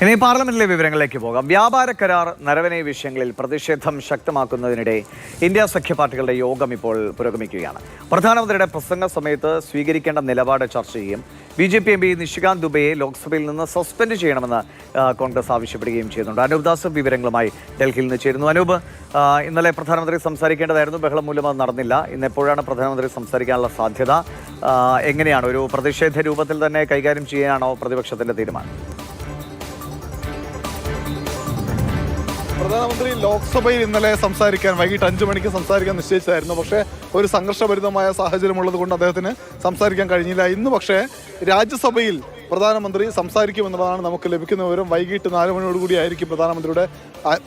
ഇനി പാർലമെന്റിലെ വിവരങ്ങളിലേക്ക് പോകാം. വ്യാപാര കരാർ നരവനെ വിഷയങ്ങളിൽ പ്രതിഷേധം ശക്തമാക്കുന്നതിനിടെ ഇന്ത്യ സഖ്യ പാർട്ടികളുടെ യോഗം ഇപ്പോൾ പുരോഗമിക്കുകയാണ്. പ്രധാനമന്ത്രിയുടെ പ്രസംഗ സമയത്ത് സ്വീകരിക്കേണ്ട നിലപാട് ചർച്ച ചെയ്യും. BJP MP നിഷികാന്ത് ദുബെയെ ലോക്സഭയിൽ നിന്ന് സസ്പെൻഡ് ചെയ്യണമെന്ന് കോൺഗ്രസ് ആവശ്യപ്പെടുകയും ചെയ്യുന്നുണ്ട്. അനൂപ് ദാസ് വിവരങ്ങളുമായി ഡൽഹിയിൽ നിന്ന് ചേരുന്നു. അനൂപ്, ഇന്നലെ പ്രധാനമന്ത്രി സംസാരിക്കേണ്ടതായിരുന്നു, ബഹളം മൂലം അത് നടന്നില്ല. ഇന്ന് എപ്പോഴാണ് പ്രധാനമന്ത്രി സംസാരിക്കാനുള്ള സാധ്യത? എങ്ങനെയാണ്, ഒരു പ്രതിഷേധ രൂപത്തിൽ തന്നെ കൈകാര്യം ചെയ്യാനാണോ പ്രതിപക്ഷത്തിന്റെ തീരുമാനം? പ്രധാനമന്ത്രി ലോക്സഭയിൽ ഇന്നലെ സംസാരിക്കാൻ വൈകിട്ട് 5 മണിക്ക് സംസാരിക്കാൻ നിശ്ചയിച്ചായിരുന്നു. പക്ഷേ ഒരു സംഘർഷഭരിതമായ സാഹചര്യമുള്ളത് കൊണ്ട് അദ്ദേഹത്തിന് സംസാരിക്കാൻ കഴിഞ്ഞില്ല. ഇന്ന് പക്ഷേ രാജ്യസഭയിൽ പ്രധാനമന്ത്രി സംസാരിക്കുമെന്നുള്ളതാണ് നമുക്ക് ലഭിക്കുന്ന വിവരം. വൈകിട്ട് 4 മണിയോടുകൂടി ആയിരിക്കും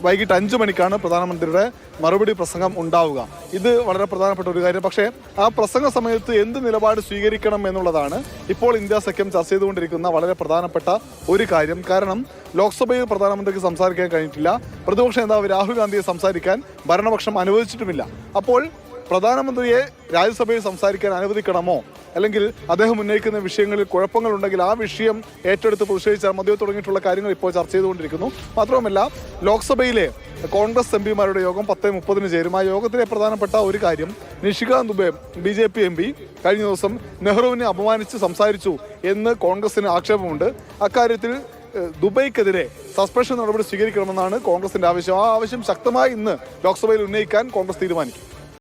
വൈകിട്ട് 5 മണിക്കാണ് പ്രധാനമന്ത്രിയുടെ മറുപടി പ്രസംഗം ഉണ്ടാവുക. ഇത് വളരെ പ്രധാനപ്പെട്ട ഒരു കാര്യം. പക്ഷേ ആ പ്രസംഗ സമയത്ത് എന്ത് നിലപാട് സ്വീകരിക്കണം എന്നുള്ളതാണ് ഇപ്പോൾ ഇന്ത്യ സഖ്യം ചർച്ച ചെയ്തുകൊണ്ടിരിക്കുന്ന വളരെ പ്രധാനപ്പെട്ട ഒരു കാര്യം. കാരണം ലോക്സഭയിൽ പ്രധാനമന്ത്രിക്ക് സംസാരിക്കാൻ കഴിഞ്ഞിട്ടില്ല. പ്രതിപക്ഷ നേതാവ് രാഹുൽ ഗാന്ധിയെ സംസാരിക്കാൻ ഭരണപക്ഷം അനുവദിച്ചിട്ടുമില്ല. അപ്പോൾ പ്രധാനമന്ത്രിയെ രാജ്യസഭയിൽ സംസാരിക്കാൻ അനുവദിക്കണമോ, അല്ലെങ്കിൽ അദ്ദേഹം ഉന്നയിക്കുന്ന വിഷയങ്ങളിൽ കുഴപ്പങ്ങളുണ്ടെങ്കിൽ ആ വിഷയം ഏറ്റെടുത്ത് പ്രതിഷേധിച്ചാൽ മതിയോ തുടങ്ങിയിട്ടുള്ള കാര്യങ്ങൾ ഇപ്പോൾ ചർച്ച ചെയ്തുകൊണ്ടിരിക്കുന്നു. മാത്രവുമല്ല, ലോക്സഭയിലെ കോൺഗ്രസ് MPമാരുടെ യോഗം 10:30 ചേരും. ആ യോഗത്തിലെ പ്രധാനപ്പെട്ട ഒരു കാര്യം, നിഷികാന്ത് ദുബെ BJP MP കഴിഞ്ഞ ദിവസം നെഹ്റുവിനെ അപമാനിച്ച് സംസാരിച്ചു എന്ന് കോൺഗ്രസിന് ആക്ഷേപമുണ്ട്. അക്കാര്യത്തിൽ ദുബൈക്കെതിരെ സസ്പെൻഷൻ നടപടി സ്വീകരിക്കണമെന്നാണ് കോൺഗ്രസിന്റെ ആവശ്യം. ആ ആവശ്യം ശക്തമായി ഇന്ന് ലോക്സഭയിൽ ഉന്നയിക്കാൻ കോൺഗ്രസ് തീരുമാനിക്കും.